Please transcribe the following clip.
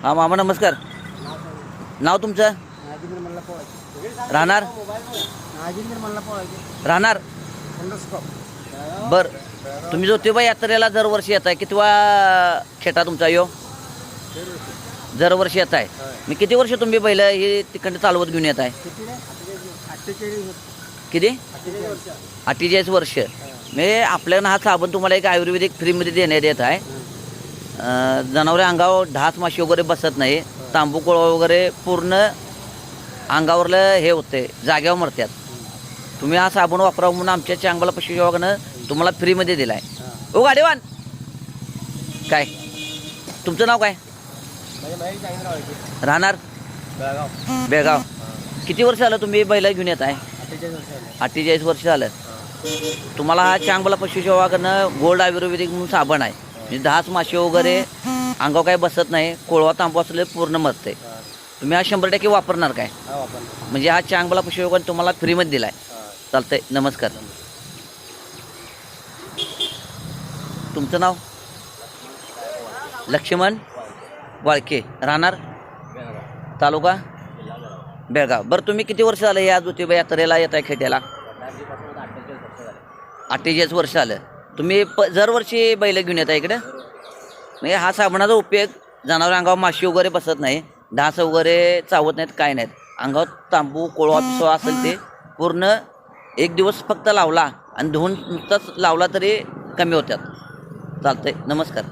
हा मामा नमस्कार. नाव तुमचं? राहणार राहणार बर. तुम्ही ज्योतिबा यात्रेला दरवर्षी येत आहे, कितवा खेटा तुमचा यो? दरवर्षी येत आहे. मी किती वर्ष तुम्ही बैल हे तिकडे चालवत घेऊन येत आहे? किती? 48 वर्ष. मी आपल्याला हा साबण तुम्हाला एक आयुर्वेदिक फ्रीमध्ये देण्यात येत आहे. जनावरे अंगावर ढास माशी वगैरे बसत नाही, तांबू कोळवा वगैरे पूर्ण अंगावरलं हे होते, जाग्यावर मरतात. तुम्ही हा साबण वापरावा म्हणून आमच्या चांगला पशु विभागानं तुम्हाला फ्रीमध्ये दिला आहे. ओ गाडीवान, काय तुमचं नाव काय? राहणार बेळगाव. किती वर्ष झालं तुम्ही बैल घेऊन येत आहे? 48 वर्ष झालं. तुम्हाला हा चांगला पशु विभागानं गोल्ड आयुर्वेदिक म्हणून साबण आहे. म्हणजे ढास माशी वगैरे अंगावर काय बसत नाही, कोळवा तांबू असले पूर्ण मरते. तुम्ही हा 100% वापरणार काय? म्हणजे हा चांगला पशु विभागानं तुम्हाला फ्रीमध्ये दिला आहे. चालतंय. नमस्कार. तुमचं नाव? लक्ष्मण वाळके. राहणार तालुका बेळगाव. बरं, तुम्ही किती वर्ष झालं या ज्योतिबा यात्रेला येत आहे खेट्याला? 48 वर्ष झालं. तुम्ही दरवर्षी बैल घेऊन येता इकडं? म्हणजे हा साबणाचा उपयोग जनावर अंगावर माशी वगैरे बसत नाही, ढास वगैरे चावत नाहीत, काय नाहीत. अंगावर तांबू कोळवा पिसवा असेल ते पूर्ण एक दिवस फक्त लावला आणि धुवून नुसताच लावला तरी कमी होत्यात. चालतंय. नमस्कार.